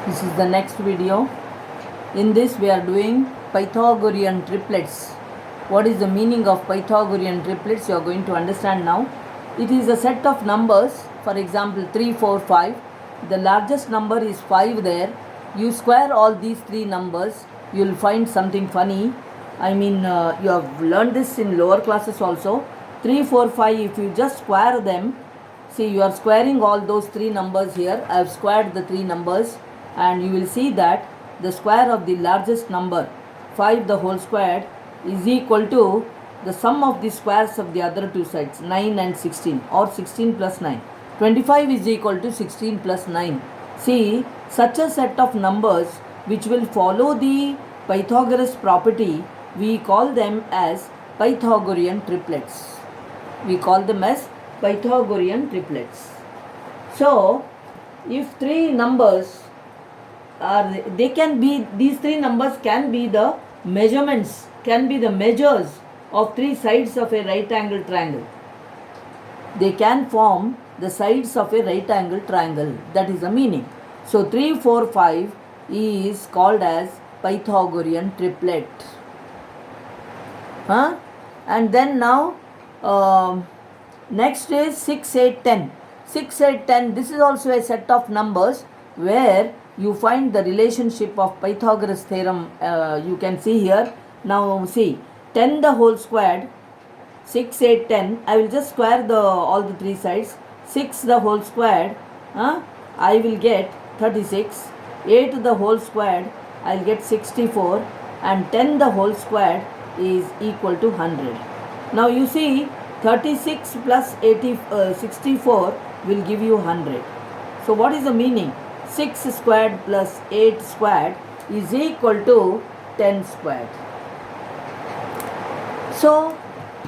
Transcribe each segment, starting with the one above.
This is the next video. In this we are doing Pythagorean triplets. What is the meaning of Pythagorean triplets? You are going to understand now. It is a set of numbers, for example 3, 4, 5. The largest number is 5 there. You square all these three numbers, you will find something funny. You have learned this in lower classes also. 3, 4, 5, if you just square them, see, you are squaring all those three numbers here. I have squared the three numbers, and you will see that the square of the largest number 5 the whole squared is equal to the sum of the squares of the other two sides 9 and 16, or 16 plus 9. 25 is equal to 16 plus 9. See, such a set of numbers which will follow the Pythagoras property, we call them as Pythagorean triplets. We call them as Pythagorean triplets. So, if three numbers are, they can be, these three numbers can be the measurements, can be the measures of three sides of a right angle triangle. They can form the sides of a right angle triangle. That is the meaning. So 3, 4, 5 is called as Pythagorean triplet. And then now next is 6, 8, 10. 6, 8, 10. This is also a set of numbers where you find the relationship of Pythagoras theorem. You can see here. Now see, 10 the whole squared, 6, 8, 10. I will just square all the three sides. 6 the whole squared, I will get 36. 8 the whole squared, I will get 64. And 10 the whole squared is equal to 100. Now you see, 36 plus 64 will give you 100. So what is the meaning? 6 squared plus 8 squared is equal to 10 squared. So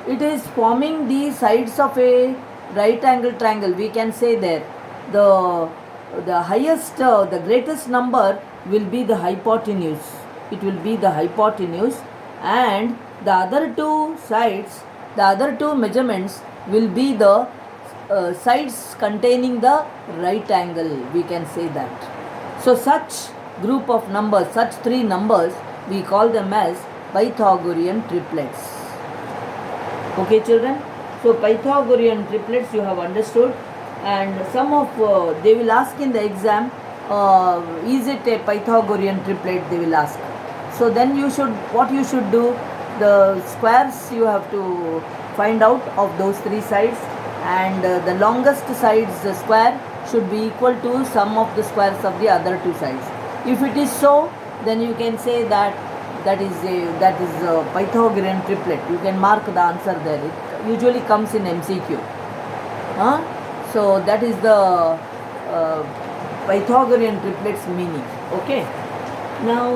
it is forming the sides of a right angle triangle. We can say there the highest, the greatest number will be the hypotenuse. It will be the hypotenuse, and the other two sides, the other two measurements will be the sides containing the right angle. We can say that. So such group of numbers, such three numbers, we call them as Pythagorean triplets. Okay, children? So Pythagorean triplets you have understood, and some of they will ask in the exam, is it a Pythagorean triplet? They will ask. So then what you should do, the squares you have to find out of those three sides, and the longest sides, the square should be equal to sum of the squares of the other two sides. If it is so, then you can say that is a Pythagorean triplet. You can mark the answer there. It usually comes in MCQ. So that is the Pythagorean triplets meaning. Okay. Now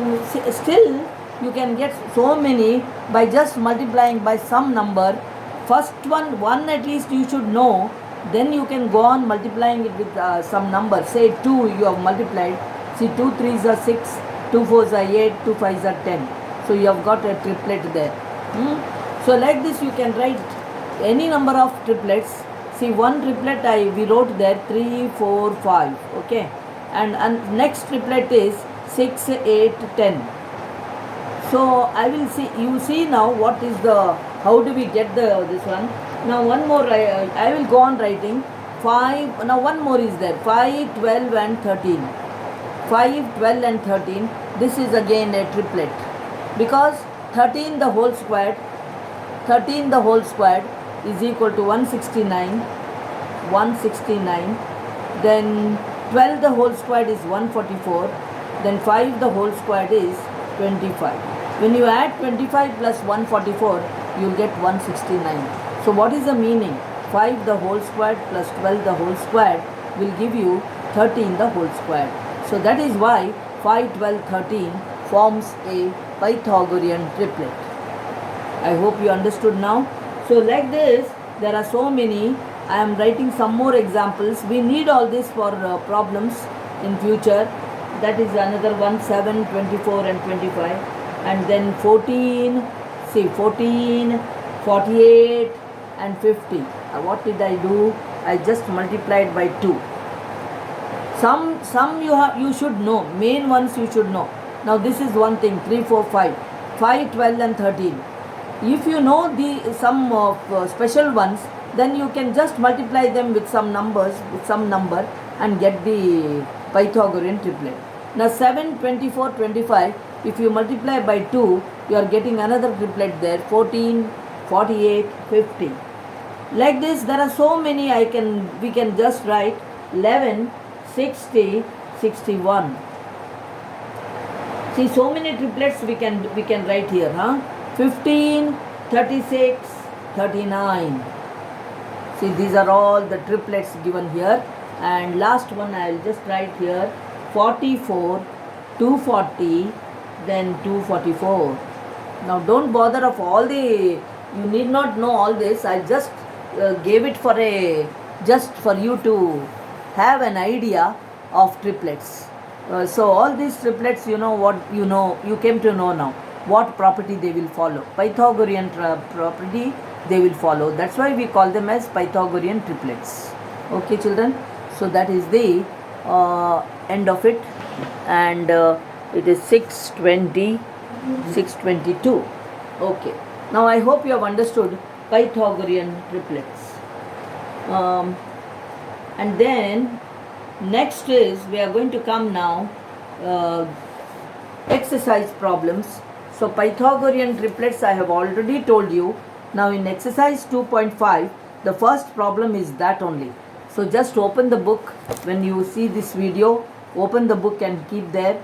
still you can get so many by just multiplying by some number. First one at least you should know. Then you can go on multiplying it with some number. Say 2 you have multiplied. See, 2 3s are 6, 2 4s are 8, 2 5s are 10. So you have got a triplet there. So like this you can write any number of triplets. See, one triplet we wrote there 3, 4, 5. Okay. And next triplet is 6, 8, 10. So I will see, you see now what is the, how do we get this one. Now one more, I will go on writing 5. Now one more is there, 5, 12 and 13. 5, 12 and 13. This is again a triplet, because 13 the whole squared, 13 the whole squared is equal to 169. Then 12 the whole squared is 144. Then 5 the whole squared is 25. When you add 25 plus 144, you will get 169. So what is the meaning? 5 the whole squared plus 12 the whole squared will give you 13 the whole squared. So that is why 5, 12, 13 forms a Pythagorean triplet. I hope you understood now. So like this, there are so many. I am writing some more examples. We need all this for problems in future. That is another one, 7, 24 and 25. And then 14, see 14, 48 and 50. What did I do? I just multiplied by 2. Some you should know. Main ones you should know. Now this is one thing. 3, 4, 5, 5, 12, and 13. If you know the some of special ones, then you can just multiply them with some numbers, with some number, and get the Pythagorean triplet. Now 7, 24, 25. If you multiply by 2, you are getting another triplet there. 14, 48, 50. Like this, there are so many. We can just write 11, 60, 61. See, so many triplets we can write here, huh? 15, 36, 39. See, these are all the triplets given here. And last one I will just write here, 44, 240, then 244. Now don't bother of all the, you need not know all this. I just gave it just for you to have an idea of triplets. So all these triplets, you came to know now what property they will follow. Pythagorean property they will follow. That's why we call them as Pythagorean triplets. Okay, children. So that is the end of it, and it is 6:20, 6:22. Okay. Now I hope you have understood Pythagorean triplets. And then next is we are going to come now exercise problems. So Pythagorean triplets I have already told you. Now in exercise 2.5, the first problem is that only. So just open the book. When you see this video, open the book and keep there.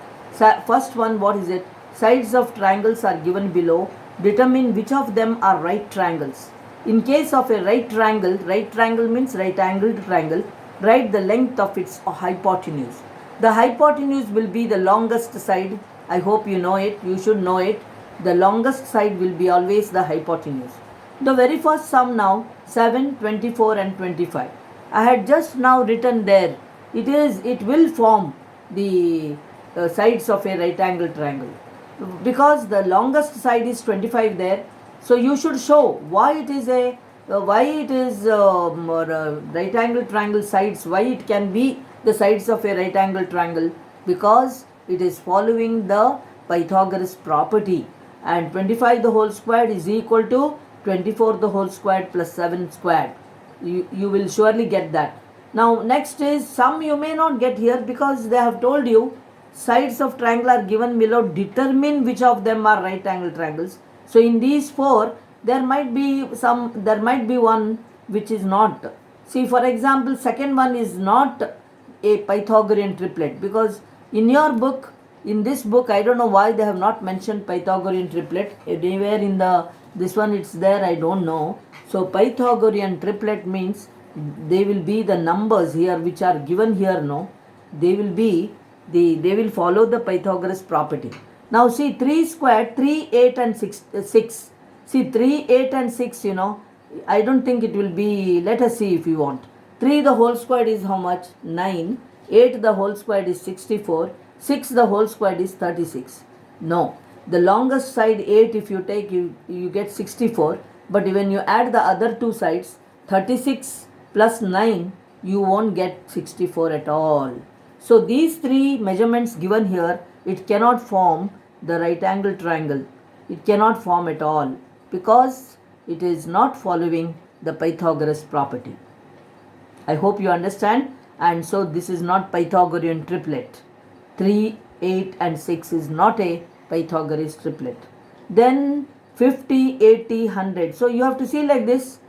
First one, what is it? Sides of triangles are given below. Determine which of them are right triangles. In case of a right triangle means right angled triangle, write the length of its hypotenuse. The hypotenuse will be the longest side. I hope you know it. You should know it. The longest side will be always the hypotenuse. The very first sum now, 7, 24 and 25. I had just now written there. It will form the sides of a right angle triangle. Because the longest side is 25 there. So you should show why it is right angle triangle sides, why it can be the sides of a right angle triangle, because it is following the Pythagoras property, and 25 the whole squared is equal to 24 the whole squared plus 7 squared. You will surely get that. Now next is some you may not get here because they have told you sides of triangle are given below. Determine which of them are right angle triangles. So in these 4, there might be one which is not. See, for example, second one is not a Pythagorean triplet, because in this book, I don't know why they have not mentioned Pythagorean triplet. Anywhere in this one it's there, I don't know. So Pythagorean triplet means they will be the numbers here which are given here, no? They will follow the Pythagoras property. Now see, 3 squared, 3, 8 and 6. See, 3, 8 and 6, I don't think it will be, let us see if you want. 3 the whole squared is how much? 9. 8 the whole squared is 64. 6 the whole squared is 36. No. The longest side 8 if you take, you get 64. But when you add the other two sides, 36 plus 9, you won't get 64 at all. So these 3 measurements given here, it cannot form the right angle triangle. It cannot form at all because it is not following the Pythagoras property. I hope you understand. And so this is not Pythagorean triplet. 3, 8 and 6 is not a Pythagoras triplet. Then 50, 80, 100. So you have to see like this.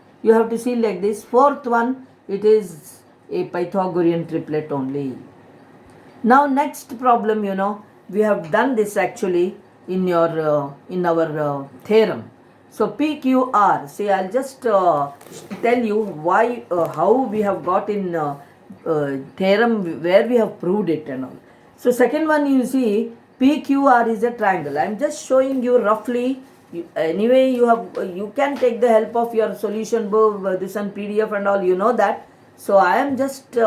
Fourth one, it is a Pythagorean triplet only. Now next problem, we have done this actually in our theorem. So PQR, see, I'll just tell you why, how we have got in theorem where we have proved it and all. So second one, you see, PQR is a triangle. I'm just showing you roughly. Anyway, you can take the help of your solution book, this and PDF and all, you know that. So I am just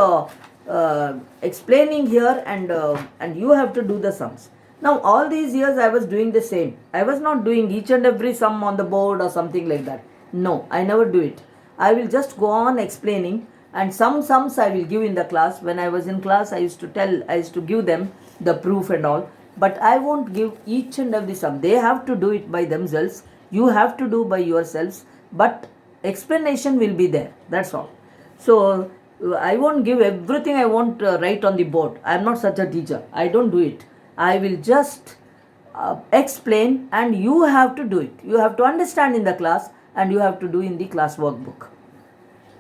explaining here, and you have to do the sums. Now all these years I was doing the same. I was not doing each and every sum on the board or something like that. No, I never do it. I will just go on explaining. and some sums I will give in the class. When I was in class, I used to give them the proof and all, but I won't give each and every sum. They have to do it by themselves. You have to do by yourselves, but explanation will be there. That's all. So I won't give everything. I won't write on the board. I am not such a teacher. I don't do it. I will just explain, and you have to do it. You have to understand in the class, and you have to do in the class workbook.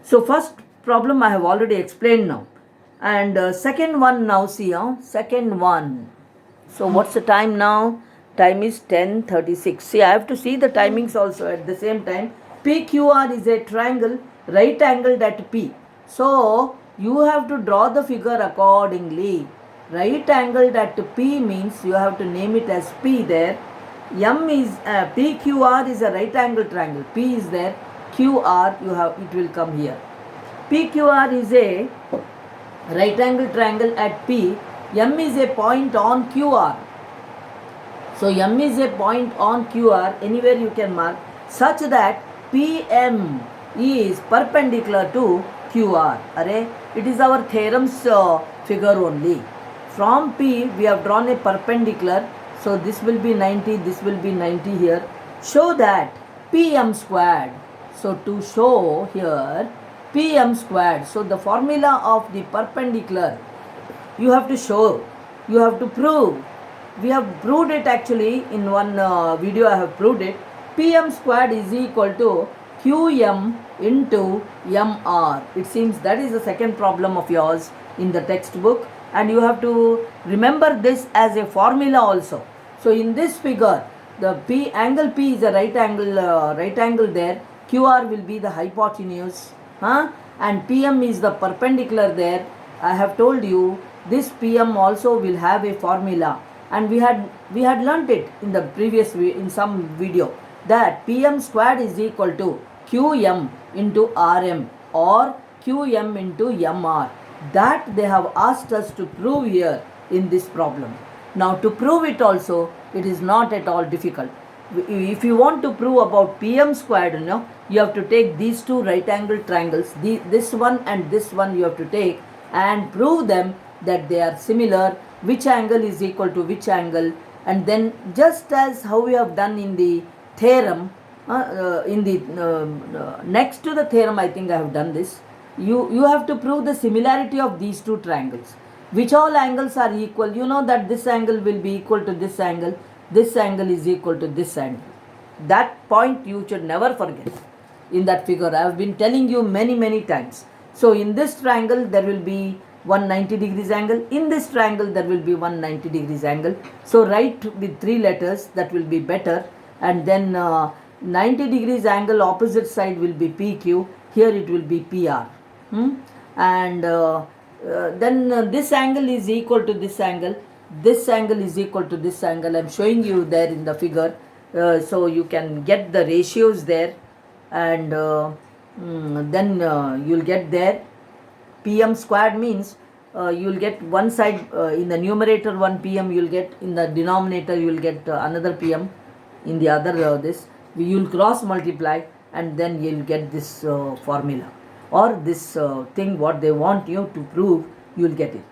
So first problem I have already explained now, and second one now, see, second one. So what's the time now? Time is 10:36. See, I have to see the timings also at the same time. PQR is a triangle right angled at P. So you have to draw the figure accordingly. Right angled at P means you have to name it as P there. M is PQR is a right angle triangle. P is there. QR it will come here. PQR is a right angle triangle at P. M is a point on QR. So M is a point on QR, anywhere you can mark, such that PM is perpendicular to QR. Array, it is our theorem's figure only. From P we have drawn a perpendicular, so this will be 90, this will be 90 here. Show that PM squared. So to show here PM squared, so the formula of the perpendicular you have to show, you have to prove. We have proved it actually in one video. I have proved it. PM squared is equal to QM into MR. It seems that is the second problem of yours in the textbook, and you have to remember this as a formula also. So in this figure, the angle P is a right angle there. QR will be the hypotenuse, and PM is the perpendicular there. I have told you this PM also will have a formula, and we had learnt it in the previous in some video, that PM squared is equal to QM into RM or QM into MR. That they have asked us to prove here in this problem. Now to prove it also, it is not at all difficult. If you want to prove about PM squared, you have to take these two right angle triangles, this one and this one you have to take, and prove them that they are similar, which angle is equal to which angle, and then just as how we have done in the theorem, next to the theorem I think I have done this, you have to prove the similarity of these two triangles, which all angles are equal. You know that this angle will be equal to this angle is equal to this angle. That point you should never forget in that figure. I have been telling you many times. So in this triangle there will be 190 degrees angle. In this triangle there will be 190 degrees angle. So write with 3 letters, that will be better. And then 90 degrees angle opposite side will be PQ. Here it will be PR. And then this angle is equal to this angle. This angle is equal to this angle. I am showing you there in the figure. So you can get the ratios there, and then you will get there. PM squared means you will get one side in the numerator 1 PM, you will get in the denominator you will get another PM in the other this. You will cross multiply, and then you will get this formula, or this thing what they want you to prove, you will get it.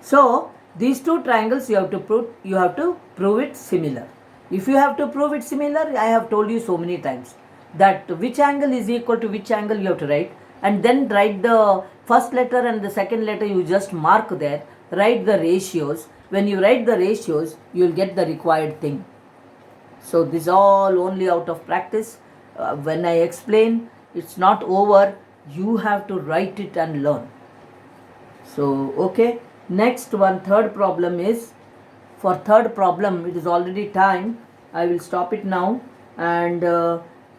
So these two triangles you have to prove it similar. If you have to prove it similar, I have told you so many times that which angle is equal to which angle you have to write, and then write the first letter and the second letter, you just mark there, write the ratios. When you write the ratios, you will get the required thing. So this all only out of practice. When I explain, it's not over. You have to write it and learn. So okay, next one, third problem is, for third problem it is already time. I will stop it now, and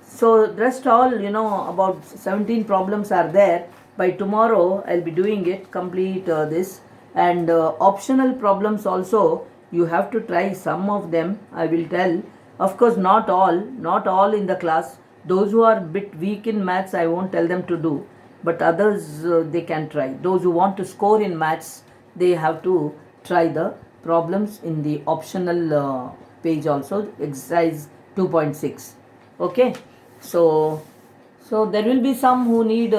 so rest all, about 17 problems are there. By tomorrow I'll be doing it, complete this, and optional problems also you have to try some of them. I will tell, of course not all in the class. Those who are a bit weak in maths, I won't tell them to do, but others they can try. Those who want to score in maths, they have to try the problems in the optional page also, exercise 2.6. okay, so there will be some who need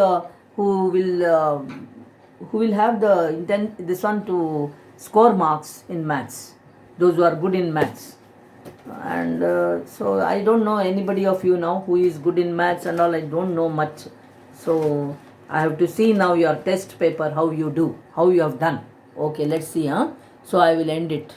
who will uh, who will have the intent this one to score marks in maths, those who are good in maths. And so I don't know anybody of you now who is good in maths and all. I don't know much, so I have to see now your test paper, how you do, how you have done. Okay, let's see. So I will end it.